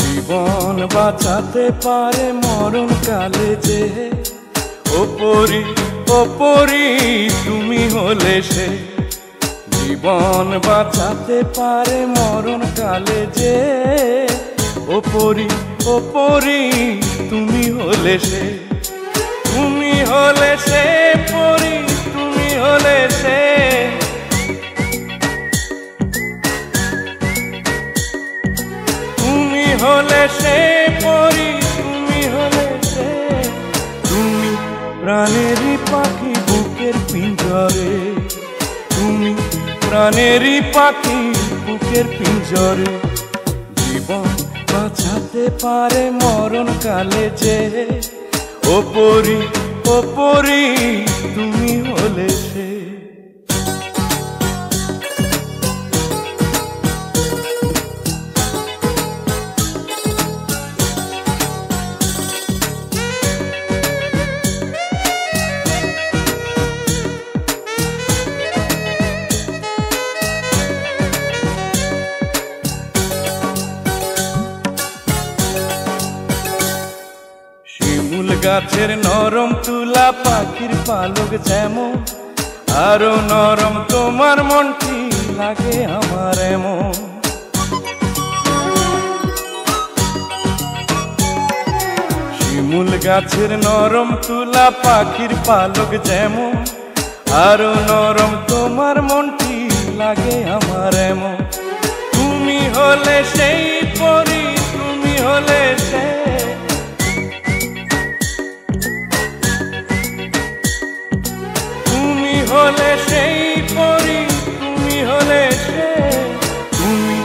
জীবন বাঁচাতে পারে মরণ কালে যে, ওপরি ওপরি তুমি হলে সে। জীবন বাঁচাতে পারে মরণ কালে যে, ওপরি ওপরি তুমি হলে সে। তুমি হলে সে পরি, তুমি হলে সে। তুমি হলে সে পরি, তুমি হলে সে। তুমি প্রাণেরই পাখি বুকের পিঞ্জরে, তুমি প্রাণেরই পাখি বুকের পিঞ্জরে। জীবন বাঁচাতে পারে মরণ কালে যে, ওপরি ওপরি তুমি হলে সে। শিমুল গাছের নরম তুলা পাখির পালক যেমন, আরো নরম তোমার মনটি লাগে আমার এমন। শিমুল গাছের নরম তুলা পাখির পালক যেমন, আরো নরম তোমার মনটি লাগে আমার এমন। তুমি হলে সেই পরি, তুমি হলে সে। তুমি হলে সেই পরি, তুমি হলে সে। তুমি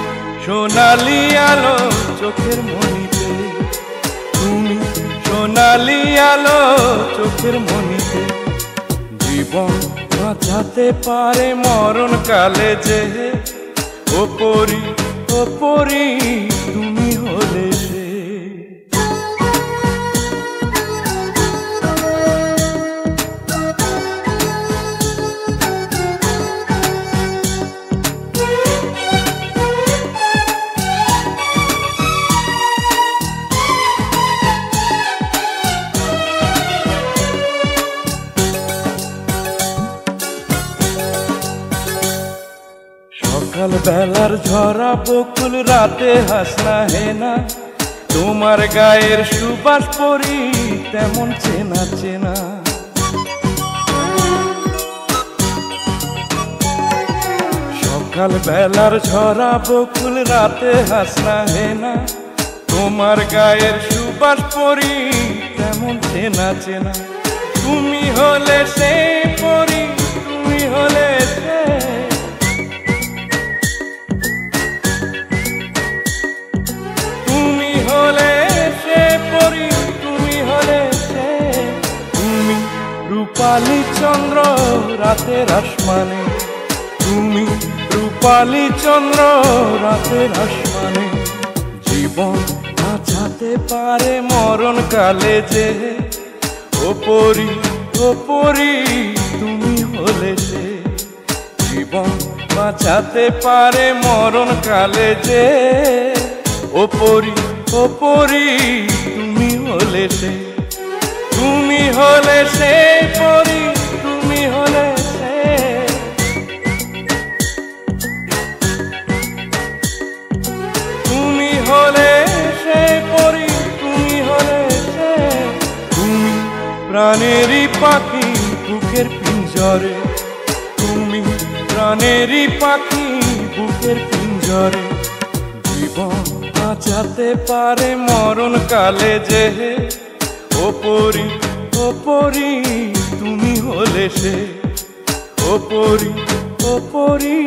সোনালি আলো চোখের মনিতে, তুমি সোনালি আলো চোখের মনিতে। জীবন বাঁচাতে পারে মরণ কালে যে, ওপরি ওপরি তুমি হলে সে। সকাল বেলার ঝরা বকুল রাতে হাসনা হেনা, তোমার গায়ের সুবাস পরি তেমন চেনা চেনা। সকাল বেলার ঝরা বকুল রাতে হাসনা হেনা, তোমার গায়ের সুবাস পরি তেমন চেনা চেনা। তুমি হলে সে পরি, তুমি হলে সে। তুমি হলে সে পরি, তুমি হলে সে। তুমি রূপালী চন্দ্র রাতের আসমানে, তুমি রূপালী চন্দ্র রাতের আসমানে। জীবন বাঁচাতে পারে মরণ কালে যে, ওপরি ওপরি তুমি হলে সে। জীবন বাঁচাতে পারে মরণ কালে যে, ওপরি ওপরি তুমি হলে সে। তুমি হলে সে পরি, তুমি হলে সে। তুমি হলে সে পরি, তুমি হলে সে। তুমি প্রাণেরই পাখি বুকের পিঞ্জরে, তুমি প্রাণেরই পাখি বুকের পিঞ্জরে। জীবন বাঁচাতে পারে মরণ কালে যে, ওপরি ওপরি তুমি হলে সে। ওপরি ওপরি